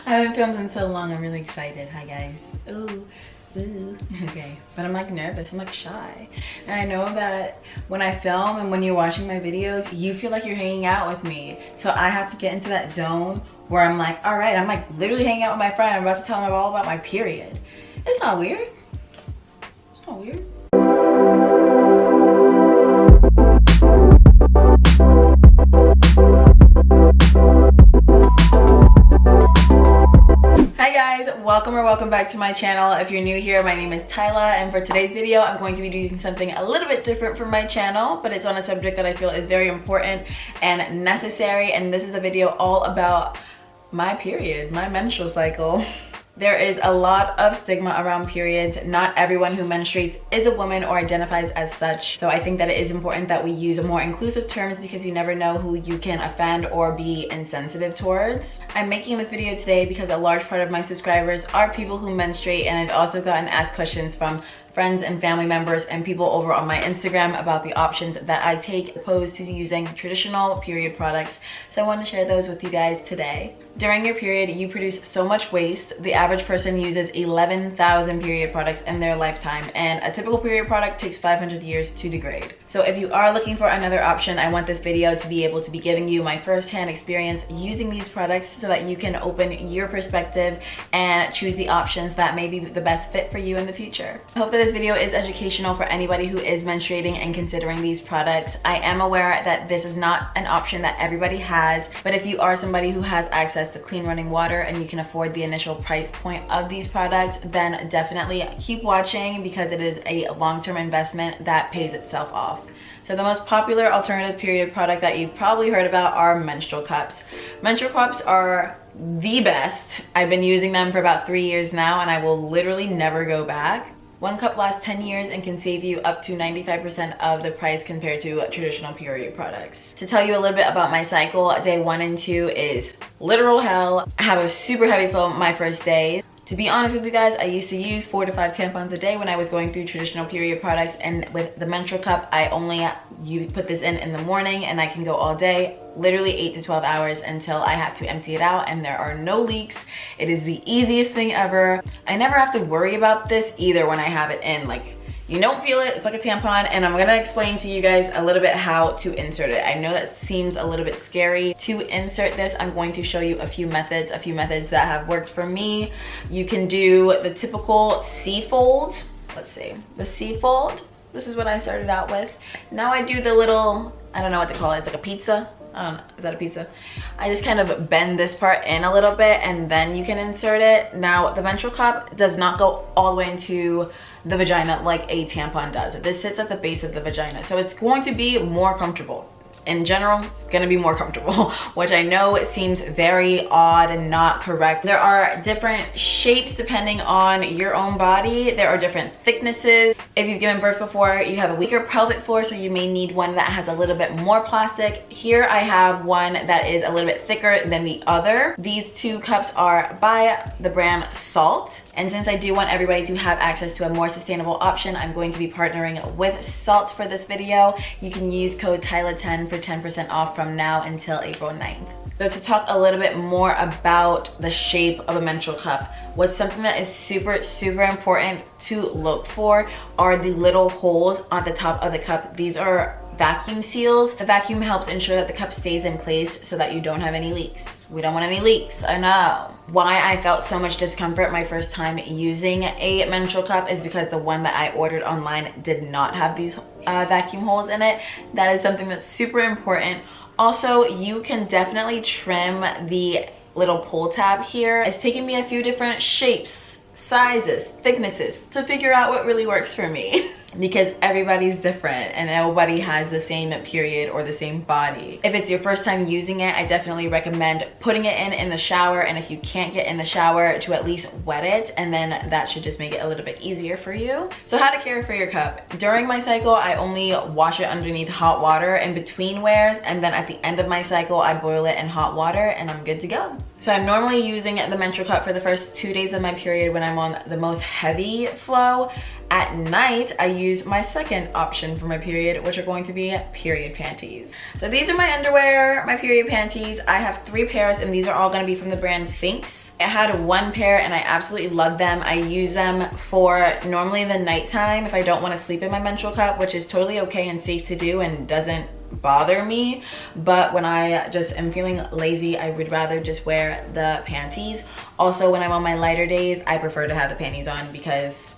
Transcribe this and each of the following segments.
I haven't filmed in so long. I'm really excited. Hi guys. Ooh. Ooh. Okay, but I'm like nervous, I'm like shy. And I know that when I film and when you're watching my videos, you feel like you're hanging out with me. So I have to get into that zone where I'm like, all right, I'm like literally hanging out with my friend. I'm about to tell him all about my period. It's not weird. It's not weird. Hi guys, welcome back to my channel. If you're new here, my name is Tylah, and for today's video I'm going to be doing something a little bit different from my channel, but it's on a subject that I feel is very important and necessary, and this is a video all about my period, my menstrual cycle. There is a lot of stigma around periods. Not everyone who menstruates is a woman or identifies as such. So I think that it is important that we use more inclusive terms because you never know who you can offend or be insensitive towards. I'm making this video today because a large part of my subscribers are people who menstruate, and I've also gotten asked questions from friends and family members and people over on my Instagram about the options that I take opposed to using traditional period products. So I wanted to share those with you guys today. During your period, you produce so much waste. The average person uses 11,000 period products in their lifetime, and a typical period product takes 500 years to degrade. So if you are looking for another option, I want this video to be able to be giving you my first-hand experience using these products so that you can open your perspective and choose the options that may be the best fit for you in the future. I hope that this video is educational for anybody who is menstruating and considering these products. I am aware that this is not an option that everybody has, but if you are somebody who has access to clean running water and you can afford the initial price point of these products, then definitely keep watching because it is a long-term investment that pays itself off. So the most popular alternative period product that you've probably heard about are menstrual cups. Menstrual cups are the best. I've been using them for about 3 years now, and I will literally never go back. One cup lasts 10 years and can save you up to 95% of the price compared to traditional period products. To tell you a little bit about my cycle, day 1 and 2 is literal hell. I have a super heavy flow my first day. To be honest with you guys, I used to use 4 to 5 tampons a day when I was going through traditional period products, and with the menstrual cup, you put this in the morning and I can go all day, literally 8 to 12 hours until I have to empty it out, and there are no leaks. It is the easiest thing ever. I never have to worry about this either when I have it in. Like, you don't feel it, it's like a tampon, and I'm gonna explain to you guys a little bit how to insert it. I know that seems a little bit scary. To insert this, I'm going to show you a few methods that have worked for me. You can do the typical C-fold. Let's see, the C-fold. This is what I started out with. Now I do the little, I don't know what to call it, it's like a pizza. I don't know, is that a pizza? I just kind of bend this part in a little bit and then you can insert it. Now the menstrual cup does not go all the way into the vagina like a tampon does. This sits at the base of the vagina, so it's going to be more comfortable. In general, it's gonna be more comfortable, which I know it seems very odd and not correct. There are different shapes depending on your own body. There are different thicknesses. If you've given birth before, you have a weaker pelvic floor, so you may need one that has a little bit more plastic. Here I have one that is a little bit thicker than the other. These two cups are by the brand Salt. And since I do want everybody to have access to a more sustainable option, I'm going to be partnering with Salt for this video. You can use code Tylah10 for 10% off from now until April 9th. So to talk a little bit more about the shape of a menstrual cup, what's something that is super important to look for are the little holes on the top of the cup. These are vacuum seals. The vacuum helps ensure that the cup stays in place so that you don't have any leaks. We don't want any leaks, I know. Why I felt so much discomfort my first time using a menstrual cup is because the one that I ordered online did not have these vacuum holes in it. That is something that's super important. Also, you can definitely trim the little pull tab here. It's taken me a few different shapes, sizes, thicknesses to figure out what really works for me. Because everybody's different and nobody has the same period or the same body. If it's your first time using it, I definitely recommend putting it in the shower, and if you can't get in the shower, to at least wet it, and then that should just make it a little bit easier for you. So how to care for your cup. During my cycle, I only wash it underneath hot water in between wears, and then at the end of my cycle, I boil it in hot water and I'm good to go. So I'm normally using the menstrual cup for the first 2 days of my period when I'm on the most heavy flow, At night, I use my second option for my period, which are going to be period panties. So these are my underwear, my period panties. I have 3 pairs, and these are all gonna be from the brand Thinx. I had 1 pair and I absolutely love them. I use them for normally the nighttime if I don't want to sleep in my menstrual cup, which is totally okay and safe to do and doesn't bother me. But when I just am feeling lazy, I would rather just wear the panties. Also, when I'm on my lighter days, I prefer to have the panties on because,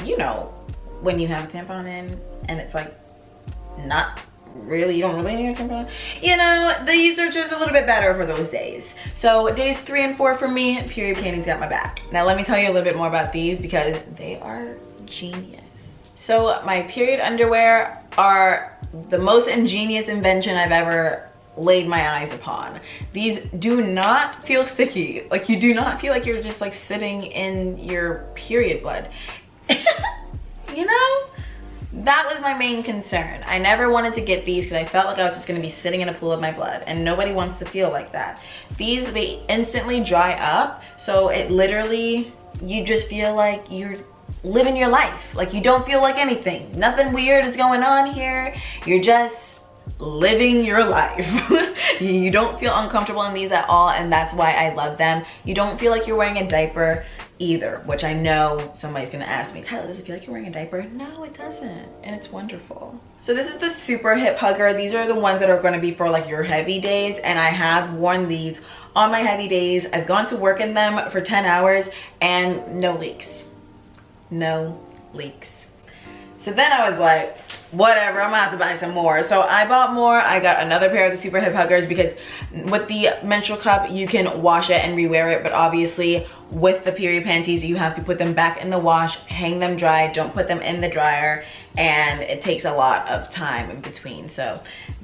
you know, when you have a tampon in and it's like not really, you don't really need a tampon, you know, these are just a little bit better for those days. So days 3 and 4 for me, period panties got my back. Now let me tell you a little bit more about these because they are genius. So my period underwear are the most ingenious invention I've ever laid my eyes upon. These do not feel sticky. Like, you do not feel like you're just like sitting in your period blood. You know? That was my main concern. I never wanted to get these because I felt like I was just gonna be sitting in a pool of my blood, and nobody wants to feel like that. These, they instantly dry up, so it literally, you just feel like you're living your life. Like, you don't feel like anything. Nothing weird is going on here. You're just living your life. You don't feel uncomfortable in these at all, and that's why I love them. You don't feel like you're wearing a diaper either, which I know somebody's gonna ask me, Tyler, does it feel like you're wearing a diaper? No, it doesn't, and it's wonderful. So this is the super hip hugger. These are the ones that are gonna be for like your heavy days, and I have worn these on my heavy days. I've gone to work in them for 10 hours and no leaks. No leaks. So then I was like, whatever, I'm gonna have to buy some more. So I bought more. I got another pair of the super hip huggers because with the menstrual cup, you can wash it and rewear it, but obviously with the period panties, you have to put them back in the wash, hang them dry, don't put them in the dryer, and it takes a lot of time in between. So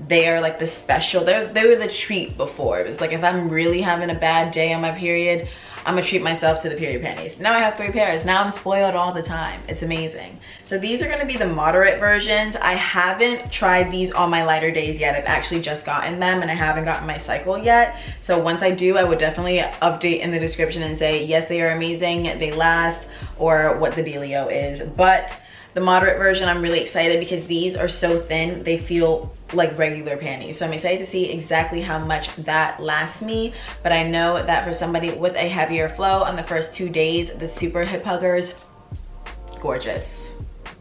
they are like the special, they were the treat before. It was like, if I'm really having a bad day on my period, I'm gonna treat myself to the period panties. Now I have 3 pairs. Now I'm spoiled all the time. It's amazing. So these are gonna be the moderate versions. I haven't tried these on my lighter days yet. I've actually just gotten them and I haven't gotten my cycle yet. So once I do, I would definitely update in the description and say, yes, they are amazing, they last, or what the dealio is. But the moderate version, I'm really excited because these are so thin, they feel like regular panties. So I'm excited to see exactly how much that lasts me. But I know that for somebody with a heavier flow on the first 2 days, the super hip huggers, gorgeous,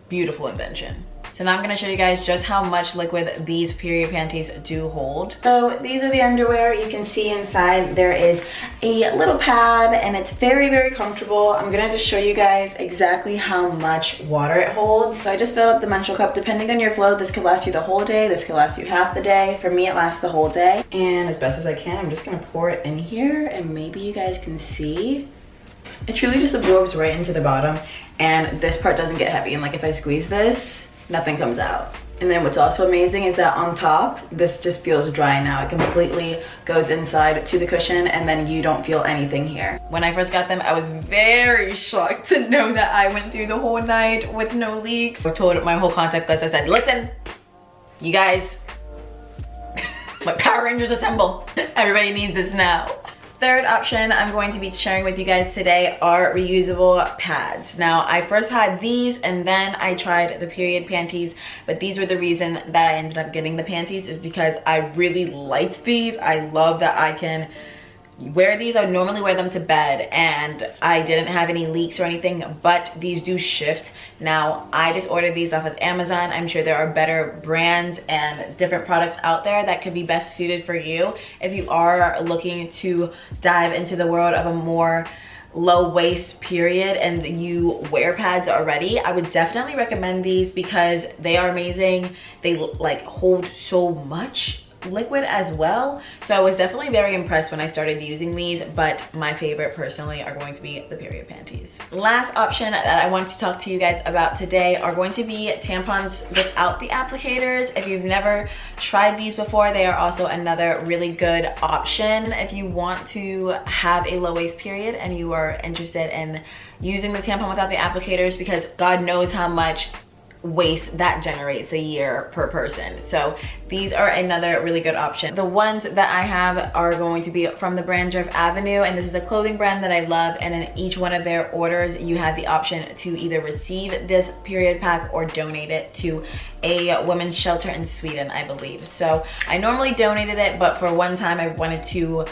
beautiful invention. So now I'm gonna show you guys just how much liquid these period panties do hold. So these are the underwear. You can see inside there is a little pad and it's very, very comfortable. I'm gonna just show you guys exactly how much water it holds. So I just filled up the menstrual cup. Depending on your flow, this could last you the whole day. This could last you half the day. For me, it lasts the whole day. And as best as I can, I'm just gonna pour it in here and maybe you guys can see. It truly just absorbs right into the bottom and this part doesn't get heavy. And like if I squeeze this, nothing comes out. And then what's also amazing is that on top, this just feels dry now. It completely goes inside to the cushion and then you don't feel anything here. When I first got them, I was very shocked to know that I went through the whole night with no leaks. I told my whole contact list, I said, listen, you guys, my Power Rangers assemble. Everybody needs this now. Third option I'm going to be sharing with you guys today are reusable pads. Now, I first had these and then I tried the period panties, but these were the reason that I ended up getting the panties is because I really liked these. I love that I can wear these. I would normally wear them to bed and I didn't have any leaks or anything, but these do shift. Now, I just ordered these off of Amazon. I'm sure there are better brands and different products out there that could be best suited for you. If you are looking to dive into the world of a more low waist period and you wear pads already, I would definitely recommend these because they are amazing. They like hold so much liquid as well. So I was definitely very impressed when I started using these, but my favorite personally are going to be the period panties. Last option that I want to talk to you guys about today are going to be tampons without the applicators. If you've never tried these before, they are also another really good option if you want to have a low waist period and you are interested in using the tampon without the applicators, because God knows how much waste that generates a year per person. So these are another really good option. The ones that I have are going to be from the brand Drift Avenue, and this is a clothing brand that I love, and in each one of their orders you have the option to either receive this period pack or donate it to a women's shelter in Sweden, I believe. So I normally donated it, but for one time I wanted to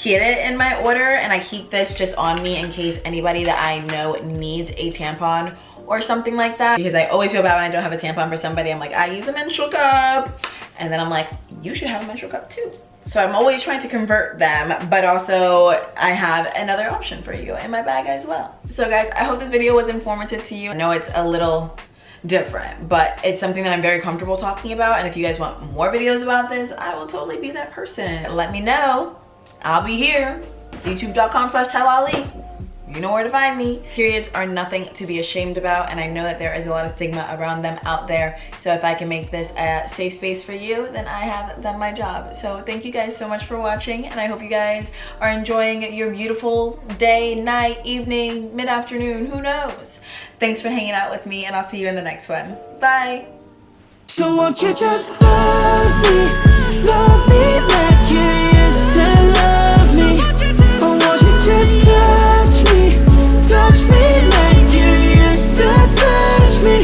get it in my order, and I keep this just on me in case anybody that I know needs a tampon or something like that, because I always feel bad when I don't have a tampon for somebody. I'm like, I use a menstrual cup, and then I'm like, you should have a menstrual cup too. So I'm always trying to convert them, but also I have another option for you in my bag as well. So guys, I hope this video was informative to you. I know it's a little different, but it's something that I'm very comfortable talking about, and if you guys want more videos about this, I will totally be that person. Let me know. I'll be here. youtube.com/TylahAli. You know where to find me. Periods are nothing to be ashamed about, and I know that there is a lot of stigma around them out there. So if I can make this a safe space for you, then I have done my job. So thank you guys so much for watching, and I hope you guys are enjoying your beautiful day, night, evening, mid-afternoon, who knows. Thanks for hanging out with me, and I'll see you in the next one. Bye. So won't you just love me